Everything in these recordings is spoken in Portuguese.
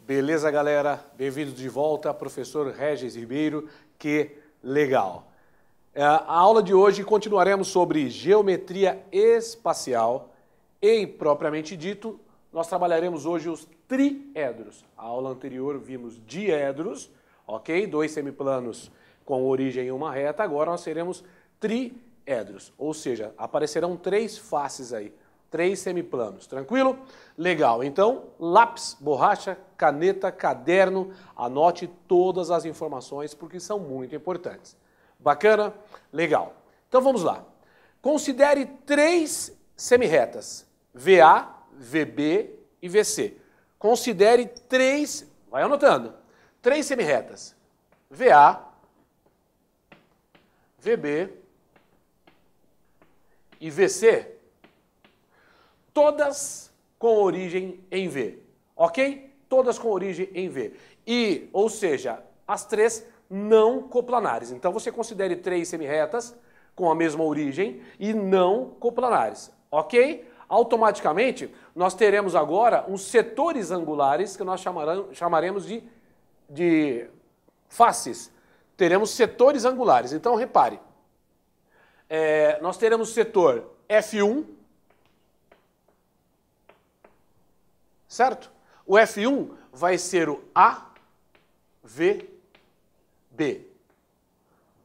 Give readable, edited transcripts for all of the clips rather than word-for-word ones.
Beleza, galera? Bem-vindos de volta, professor Regis Ribeiro. Que legal! A aula de hoje continuaremos sobre geometria espacial e, propriamente dito, nós trabalharemos hoje os triedros. A aula anterior vimos diedros, ok? Dois semiplanos com origem em uma reta. Agora nós teremos triedros, ou seja, aparecerão três faces aí. Três semiplanos, tranquilo? Legal, então lápis, borracha, caneta, caderno, anote todas as informações porque são muito importantes. Bacana? Legal. Então vamos lá. Considere três semirretas, VA, VB e VC. Considere três, vai anotando, três semirretas, VA, VB e VC. Todas com origem em V, ok? Todas com origem em V. E, ou seja, as três não coplanares. Então você considere três semirretas com a mesma origem e não coplanares, ok? Automaticamente, nós teremos agora uns setores angulares que nós chamaremos de faces. Teremos setores angulares. Então, repare, nós teremos o setor F1, certo? O F1 vai ser o AVB,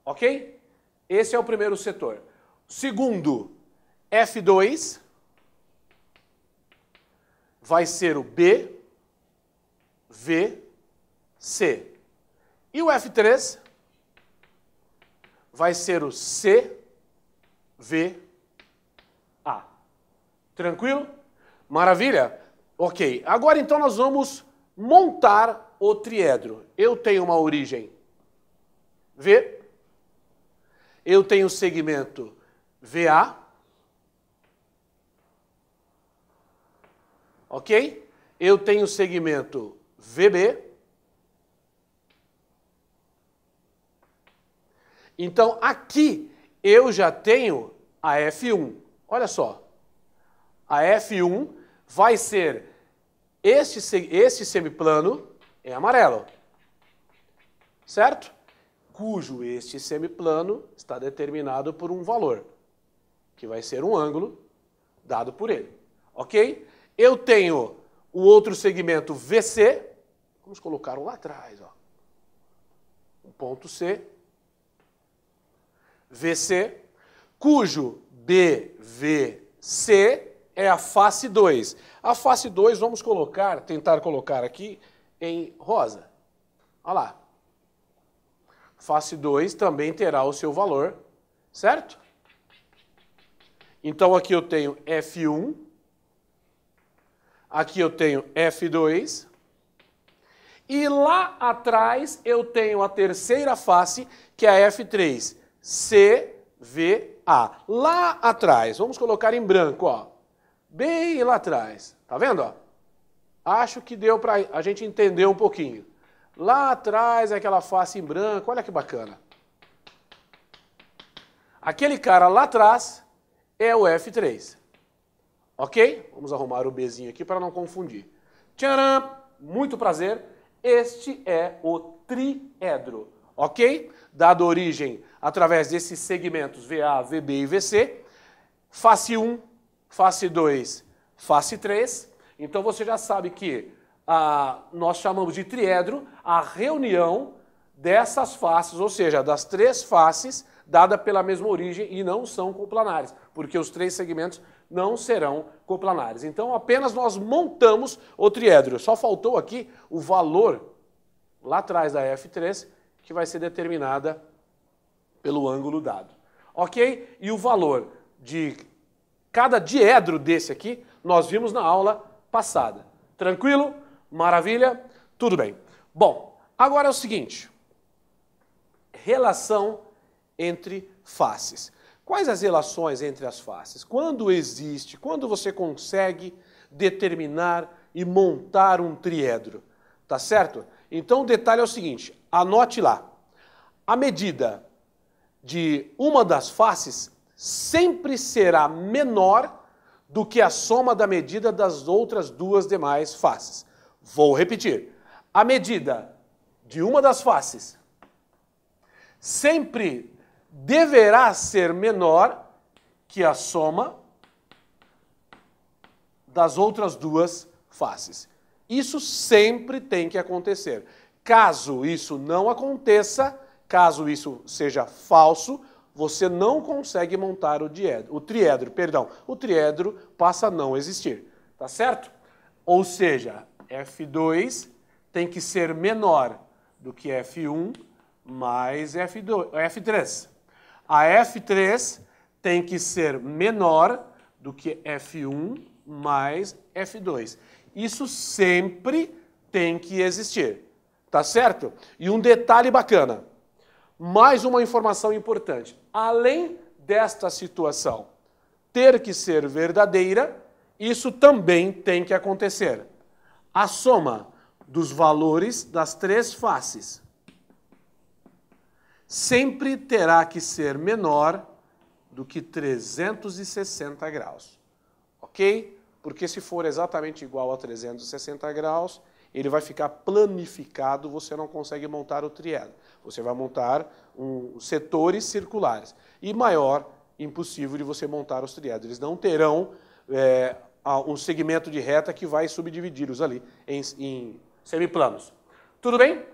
ok? Esse é o primeiro setor. Segundo, F2 vai ser o BVC. E o F3 vai ser o CVA. Tranquilo? Maravilha? Ok, agora então nós vamos montar o triedro. Eu tenho uma origem V, eu tenho o segmento VA, ok? Eu tenho o segmento VB. Então aqui eu já tenho a F1. Olha só, a F1 vai ser este semiplano em amarelo, certo? Cujo este semiplano está determinado por um valor, que vai ser um ângulo dado por ele, ok? Eu tenho o outro segmento VC, vamos colocar um lá atrás, ó. Um ponto C, VC, cujo BVC é a face 2. A face 2 vamos tentar colocar aqui em rosa. Olha lá. Face 2 também terá o seu valor, certo? Então aqui eu tenho F1, aqui eu tenho F2, e lá atrás eu tenho a terceira face, que é a F3, CVA. Lá atrás, vamos colocar em branco, ó. Bem lá atrás, tá vendo? Ó? Acho que deu para a gente entender um pouquinho. Lá atrás, aquela face em branco, olha que bacana. Aquele cara lá atrás é o F3, ok? Vamos arrumar o Bzinho aqui para não confundir. Tcharam! Muito prazer, este é o triedro, ok? Dado origem através desses segmentos VA, VB e VC, face 1, face 2, face 3. Então você já sabe que nós chamamos de triedro a reunião dessas faces, ou seja, das três faces dada pela mesma origem e não são coplanares, porque os três segmentos não serão coplanares. Então apenas nós montamos o triedro. Só faltou aqui o valor lá atrás da F3, que vai ser determinada pelo ângulo dado. Ok? E o valor de cada diedro desse aqui, nós vimos na aula passada. Tranquilo? Maravilha? Tudo bem. Bom, agora é o seguinte. Relação entre faces. Quais as relações entre as faces? Quando você consegue determinar e montar um triedro? Tá certo? Então o detalhe é o seguinte, anote lá. a medida de uma das faces sempre será menor do que a soma da medida das outras duas demais faces. Vou repetir. A medida de uma das faces sempre deverá ser menor que a soma das outras duas faces. Isso sempre tem que acontecer. Caso isso não aconteça, caso isso seja falso, você não consegue montar o triedro. O triedro passa a não existir. Tá certo? Ou seja, F2 tem que ser menor do que F1 mais F3. A F3 tem que ser menor do que F1 mais F2. Isso sempre tem que existir. Tá certo? E um detalhe bacana. Mais uma informação importante. Além desta situação ter que ser verdadeira, isso também tem que acontecer. A soma dos valores das três faces sempre terá que ser menor do que 360 graus. Ok? Porque se for exatamente igual a 360 graus, ele vai ficar planificado, você não consegue montar o triedro. Você vai montar setores circulares. E maior, impossível de você montar os triedros. Eles não terão um segmento de reta que vai subdividi-los ali em semiplanos. Tudo bem?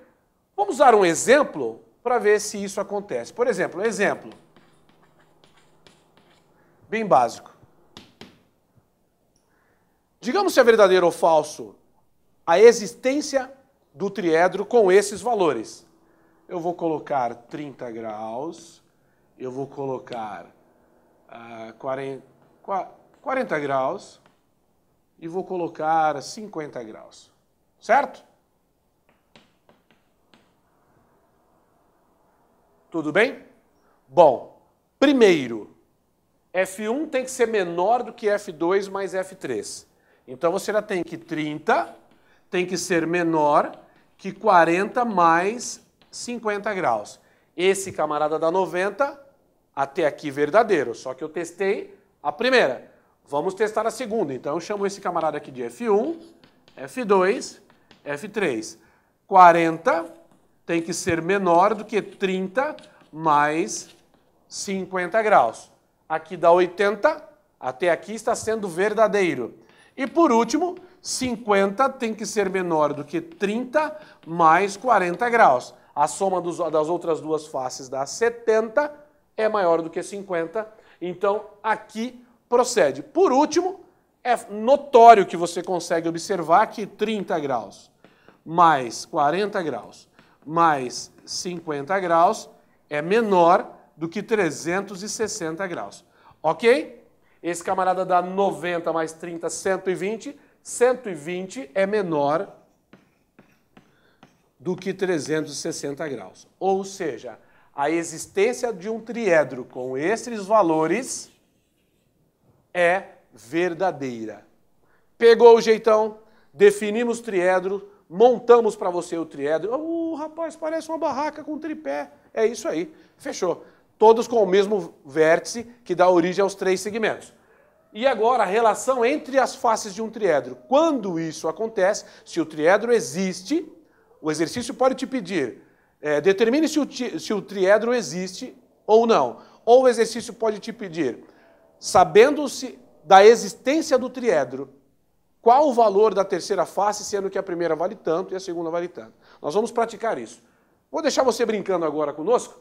Vamos usar um exemplo para ver se isso acontece. Por exemplo, bem básico. Digamos se é verdadeiro ou falso a existência do triedro com esses valores. Eu vou colocar 30 graus, eu vou colocar 40 graus e vou colocar 50 graus. Certo? Tudo bem? Bom, primeiro, F1 tem que ser menor do que F2 mais F3. Então você já tem que 30 tem que ser menor que 40 mais 50 graus. Esse camarada dá 90, até aqui verdadeiro, só que eu testei a primeira. Vamos testar a segunda. Então eu chamo esse camarada aqui de F1, F2, F3. 40 tem que ser menor do que 30 mais 50 graus. Aqui dá 80, até aqui está sendo verdadeiro. E por último, 50 tem que ser menor do que 30 mais 40 graus. A soma das outras duas faces dá 70, é maior do que 50, então aqui procede. Por último, é notório que você consegue observar que 30 graus mais 40 graus mais 50 graus é menor do que 360 graus. Ok? Esse camarada dá 90 mais 30, 120. 120 é menor do que 360 graus. Ou seja, a existência de um triedro com esses valores é verdadeira. Pegou o jeitão? Definimos triedro, montamos para você o triedro. Rapaz, parece uma barraca com tripé. É isso aí. Fechou. Todos com o mesmo vértice que dá origem aos três segmentos. E agora a relação entre as faces de um triedro. Quando isso acontece, se o triedro existe, o exercício pode te pedir, determine se o triedro existe ou não. Ou o exercício pode te pedir, sabendo-se da existência do triedro, qual o valor da terceira face, sendo que a primeira vale tanto e a segunda vale tanto. Nós vamos praticar isso. Vou deixar você brincando agora conosco.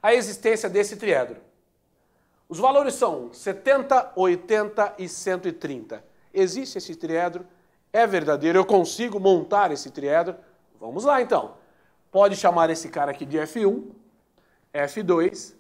A existência desse triedro. Os valores são 70, 80 e 130. Existe esse triedro? É verdadeiro? Eu consigo montar esse triedro? Vamos lá, então. Pode chamar esse cara aqui de F1, F2,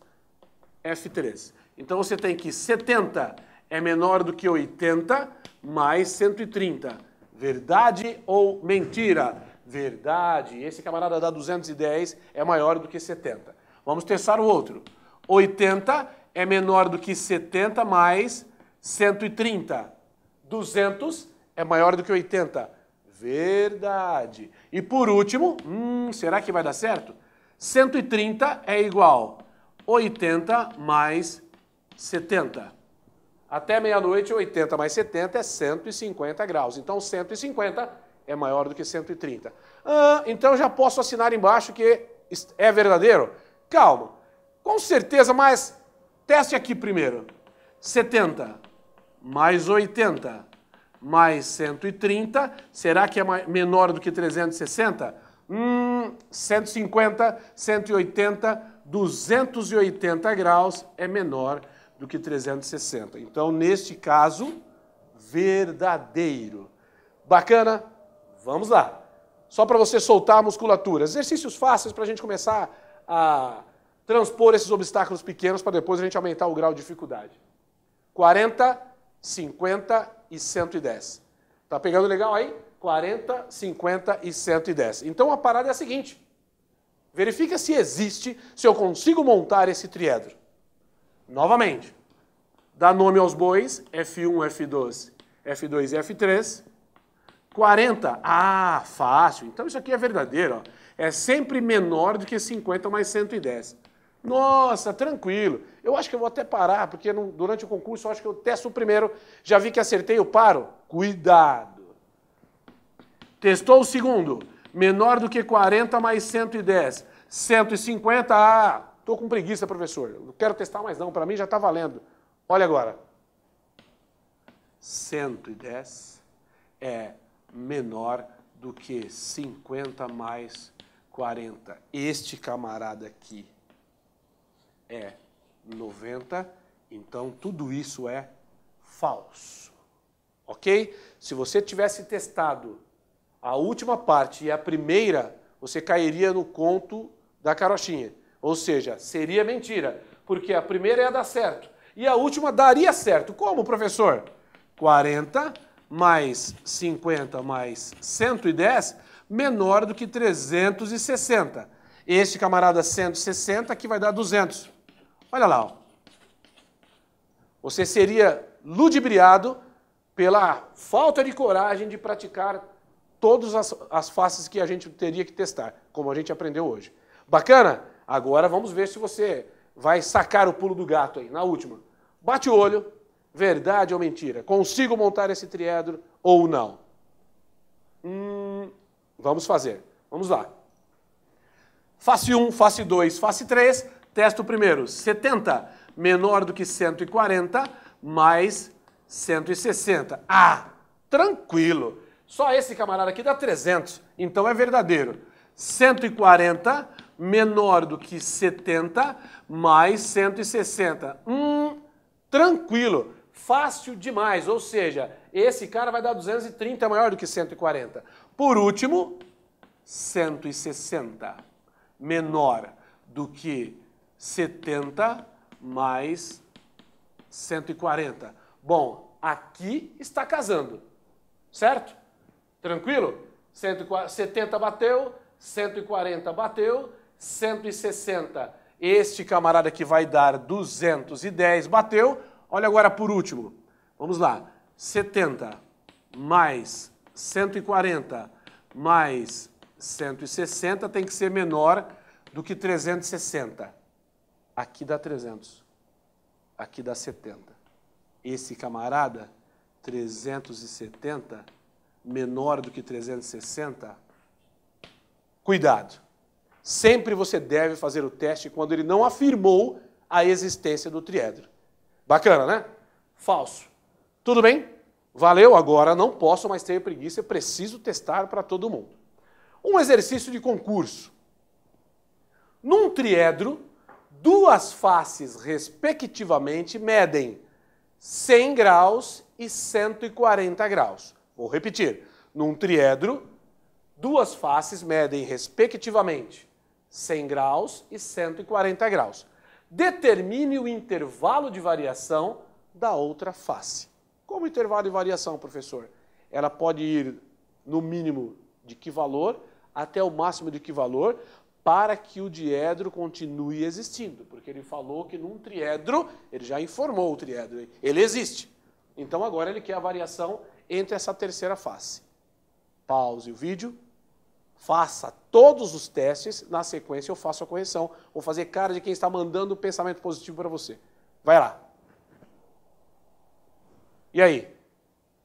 F3. Então você tem que 70 é menor do que 80 mais 130. Verdade ou mentira? Verdade. Esse camarada dá 210, é maior do que 70. Vamos testar o outro. 80 é menor do que 70 mais 130. 200 é maior do que 80. Verdade. E por último, será que vai dar certo? 130 é igual a 80 mais 70. Até meia-noite, 80 mais 70 é 150 graus. Então, 150 é maior do que 130. Então já posso assinar embaixo que é verdadeiro? Calma. Com certeza, mas teste aqui primeiro. 70 mais 80 mais 130, será que é menor do que 360? 150, 180, 280 graus é menor do que 360. Então, neste caso, verdadeiro. Bacana? Vamos lá. Só para você soltar a musculatura. Exercícios fáceis para a gente começar a transpor esses obstáculos pequenos para depois a gente aumentar o grau de dificuldade. 40, 50 e 110. Tá pegando legal aí? 40, 50 e 110. Então a parada é a seguinte. Verifica se existe, se eu consigo montar esse triedro. Novamente. Dá nome aos bois, F1, F2, F2 e F3. 40, fácil. Então isso aqui é verdadeiro. Ó. É sempre menor do que 50 mais 110. Nossa, tranquilo. Eu acho que eu vou até parar, porque durante o concurso eu acho que eu testo o primeiro. Já vi que acertei, eu paro. Cuidado. Testou o segundo. Menor do que 40 mais 110. 150, tô com preguiça, professor. Não quero testar mais não, para mim já está valendo. Olha agora. 110 é menor do que 50 mais 40. Este camarada aqui é 90, então tudo isso é falso. Ok? Se você tivesse testado a última parte e a primeira, você cairia no conto da carochinha. Ou seja, seria mentira, porque a primeira ia dar certo e a última daria certo. Como, professor? 40 mais 50 mais 110 menor do que 360. Este camarada 160 aqui vai dar 200. Olha lá. Ó. Você seria ludibriado pela falta de coragem de praticar todas as faces que a gente teria que testar, como a gente aprendeu hoje. Bacana? Agora vamos ver se você vai sacar o pulo do gato aí, na última. Bate o olho, verdade ou mentira? Consigo montar esse triedro ou não? Vamos fazer. Vamos lá. Face 1, face 2, face 3. Testa o primeiro. 70 menor do que 140 mais 160. Tranquilo. Só esse camarada aqui dá 300. Então é verdadeiro. 140 menor do que 70 mais 160. Tranquilo. Fácil demais. Ou seja, esse cara vai dar 230 maior do que 140. Por último, 160 menor do que 70 mais 140. Bom, aqui está casando, certo? Tranquilo? 70 bateu, 140 bateu, 160. Este camarada aqui vai dar 210, bateu. Olha agora por último. Vamos lá. 70 mais 140 mais 160 tem que ser menor do que 360. Aqui dá 300. Aqui dá 70. Esse camarada, 370, menor do que 360, cuidado. Sempre você deve fazer o teste quando ele não afirmou a existência do triedro. Bacana, né? Falso. Tudo bem? Valeu, agora não posso mais ter preguiça, eu preciso testar para todo mundo. Um exercício de concurso. Num triedro, duas faces, respectivamente, medem 100 graus e 140 graus. Vou repetir. Num triedro, duas faces medem, respectivamente, 100 graus e 140 graus. Determine o intervalo de variação da outra face. Como intervalo de variação, professor? Ela pode ir no mínimo de que valor até o máximo de que valor para que o diedro continue existindo. Porque ele falou que num triedro, ele já informou o triedro, ele existe. Então agora ele quer a variação entre essa terceira face. Pause o vídeo, Faça todos os testes, na sequência eu faço a correção. Vou fazer cara de quem está mandando pensamento positivo para você. Vai lá. E aí?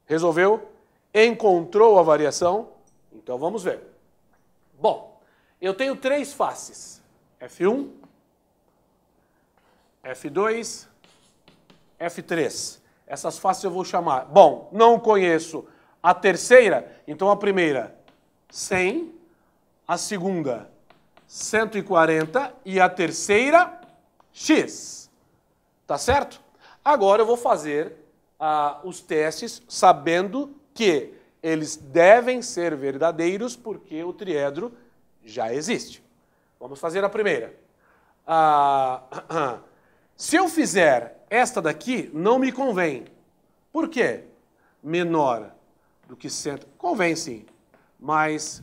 Resolveu? Encontrou a variação? Então vamos ver. Bom, eu tenho 3 faces. F1, F2, F3. Essas faces eu vou chamar. Bom, não conheço a terceira, então a primeira, 100. A segunda, 140. E a terceira, x. Tá certo? Agora eu vou fazer os testes sabendo que eles devem ser verdadeiros porque o triedro já existe. Vamos fazer a primeira. Se eu fizer esta daqui, não me convém. Por quê? Menor do que 100. Convém sim, mas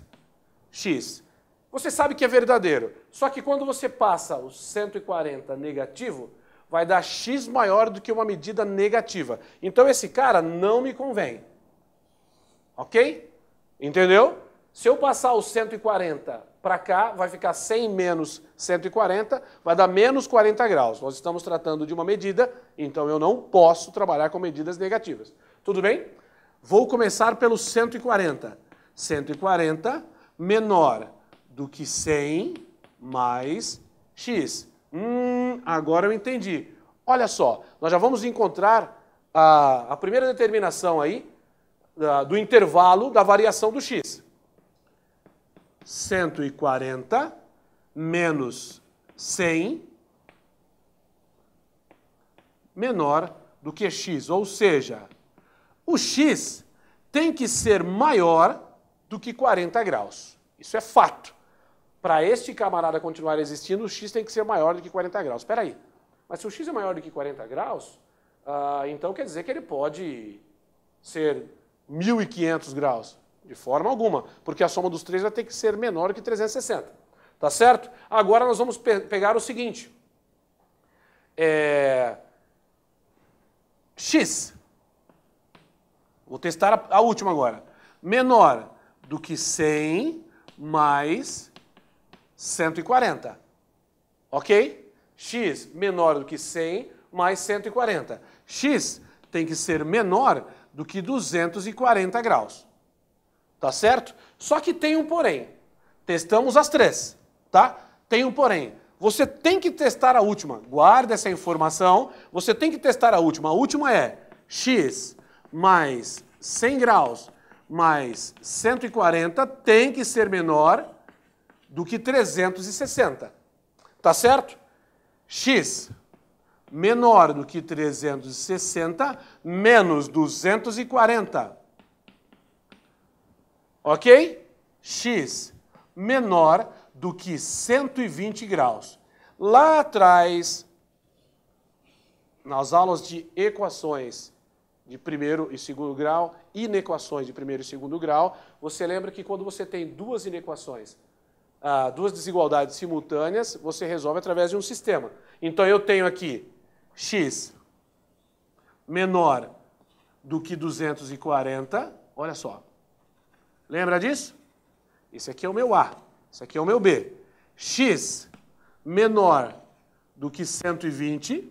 x. Você sabe que é verdadeiro. Só que quando você passa o 140 negativo, vai dar x maior do que uma medida negativa. Então esse cara não me convém. Ok? Entendeu? Se eu passar o 140 para cá, vai ficar 100 menos 140, vai dar menos 40 graus. Nós estamos tratando de uma medida, então eu não posso trabalhar com medidas negativas. Tudo bem? Vou começar pelo 140. 140 menor do que 100 mais x. Agora eu entendi. Olha só, nós já vamos encontrar a primeira determinação aí do intervalo da variação do x. 140 menos 100 menor do que x. Ou seja, o x tem que ser maior do que 40 graus. Isso é fato. Para este camarada continuar existindo, o x tem que ser maior do que 40 graus. Espera aí, mas se o x é maior do que 40 graus, então quer dizer que ele pode ser 1.500 graus. De forma alguma, porque a soma dos 3 vai ter que ser menor que 360. Tá certo? Agora nós vamos pegar o seguinte. X. Vou testar a última agora. Menor do que 100 mais 140. Ok? X menor do que 100 mais 140. X tem que ser menor do que 240 graus. Tá certo? Só que tem um porém. Testamos as 3, tá? Tem um porém. Você tem que testar a última. Guarda essa informação. Você tem que testar a última. A última é x mais 100 graus mais 140 tem que ser menor do que 360. Tá certo? X menor do que 360 menos 240. Ok? X menor do que 120 graus. Lá atrás, nas aulas de equações de primeiro e segundo grau, inequações de primeiro e segundo grau, você lembra que quando você tem duas inequações, duas desigualdades simultâneas, você resolve através de um sistema. Então eu tenho aqui x menor do que 240, olha só. Lembra disso? Esse aqui é o meu A, esse aqui é o meu B. X menor do que 120,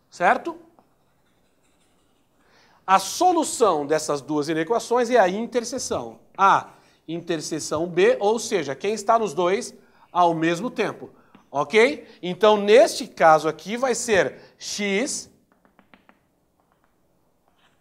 certo? A solução dessas duas inequações é a interseção. A interseção B, ou seja, quem está nos dois ao mesmo tempo. Ok? Então, neste caso aqui, vai ser x,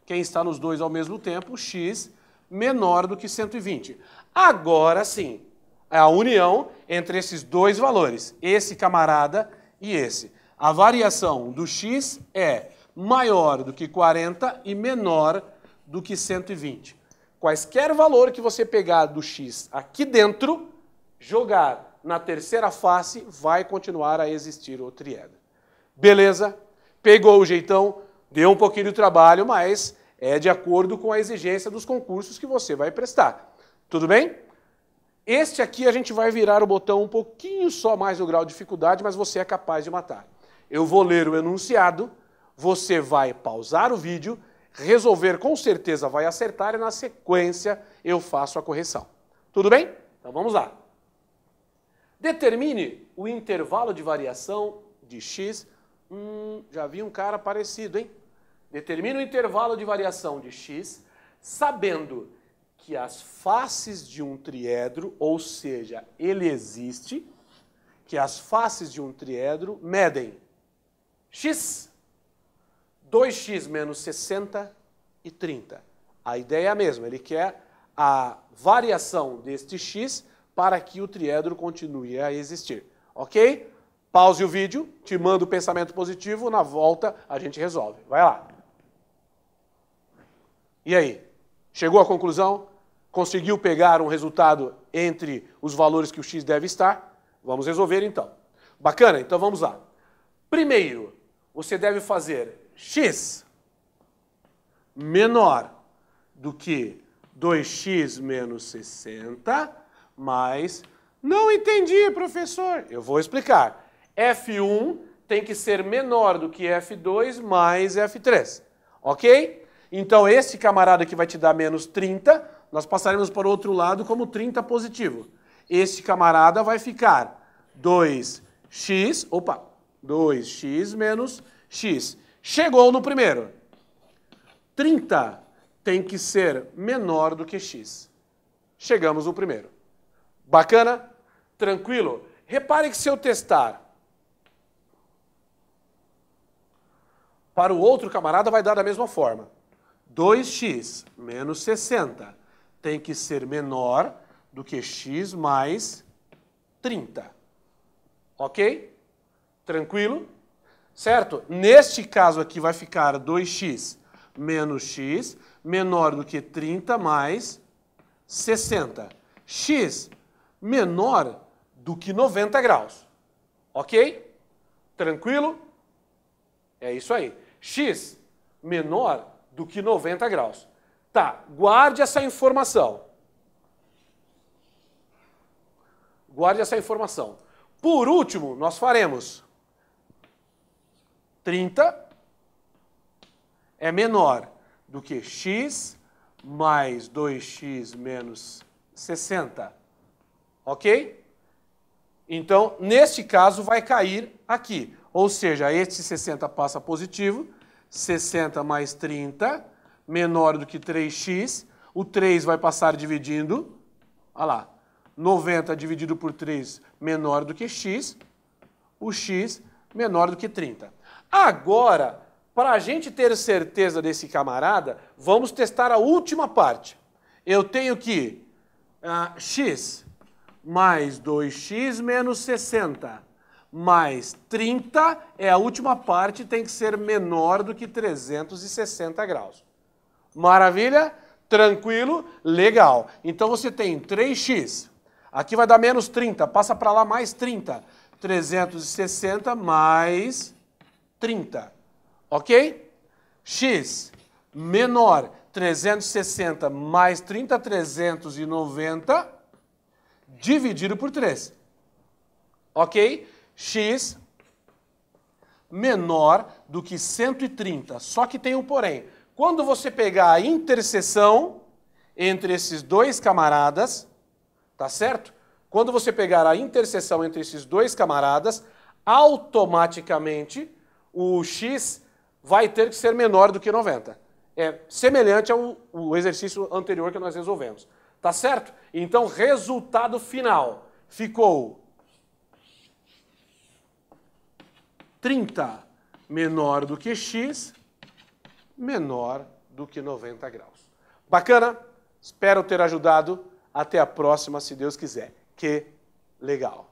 quem está nos dois ao mesmo tempo, x menor do que 120. Agora sim, é a união entre esses dois valores, esse camarada e esse. A variação do x é maior do que 40 e menor do que 120. Quaisquer valor que você pegar do x aqui dentro, jogar na terceira face, vai continuar a existir o triedro. Beleza? Pegou o jeitão, deu um pouquinho de trabalho, mas é de acordo com a exigência dos concursos que você vai prestar. Tudo bem? Este aqui a gente vai virar o botão um pouquinho só mais no grau de dificuldade, mas você é capaz de matar. Eu vou ler o enunciado, você vai pausar o vídeo, resolver com certeza vai acertar e na sequência eu faço a correção. Tudo bem? Então vamos lá. Determine o intervalo de variação de x. Já vi um cara parecido, hein? Determine o intervalo de variação de x, sabendo que as faces de um triedro, ou seja, ele existe, que as faces de um triedro medem x, 2x menos 60 e 30. A ideia é a mesma, ele quer a variação deste x para que o triedro continue a existir. Ok? Pause o vídeo, te mando o pensamento positivo, na volta a gente resolve. Vai lá. E aí? Chegou à conclusão? Conseguiu pegar um resultado entre os valores que o x deve estar? Vamos resolver então. Bacana? Então vamos lá. Primeiro, você deve fazer x menor do que 2x menos 60 mais... Não entendi, professor. Eu vou explicar. F1 tem que ser menor do que F2 mais F3. Ok? Então esse camarada que vai te dar menos 30, nós passaremos para o outro lado como 30 positivo. Esse camarada vai ficar 2x menos x. Chegou no primeiro. 30 tem que ser menor do que x. Chegamos no primeiro. Bacana? Tranquilo? Repare que se eu testar para o outro camarada vai dar da mesma forma. 2x menos 60 tem que ser menor do que x mais 30. Ok? Tranquilo? Certo? Neste caso aqui vai ficar 2x menos x menor do que 30 mais 60. X menor do que 90 graus. Ok? Tranquilo? É isso aí. X menor do que 90 graus. Tá, guarde essa informação. Guarde essa informação. Por último, nós faremos 30 é menor do que x mais 2x menos 60. Ok? Então, neste caso, vai cair aqui. Ou seja, este 60 passa positivo, 60 mais 30, menor do que 3x, o 3 vai passar dividindo, olha lá, 90 dividido por 3 menor do que x, o x menor do que 30. Agora, para a gente ter certeza desse camarada, vamos testar a última parte. Eu tenho que x mais 2x menos 60 mais 30 é a última parte, tem que ser menor do que 360 graus. Maravilha? Tranquilo? Legal. Então você tem 3x. Aqui vai dar menos 30. Passa para lá mais 30. 360 mais 30. Ok? X menor 360 mais 30, 390 dividido por 3. Ok? X menor do que 130. Só que tem um porém. Quando você pegar a interseção entre esses dois camaradas, tá certo? Quando você pegar a interseção entre esses dois camaradas, automaticamente o x vai ter que ser menor do que 90. É semelhante ao exercício anterior que nós resolvemos. Tá certo? Então, resultado final ficou 30 menor do que x, menor do que 90 graus. Bacana? Espero ter ajudado. Até a próxima, se Deus quiser. Que legal!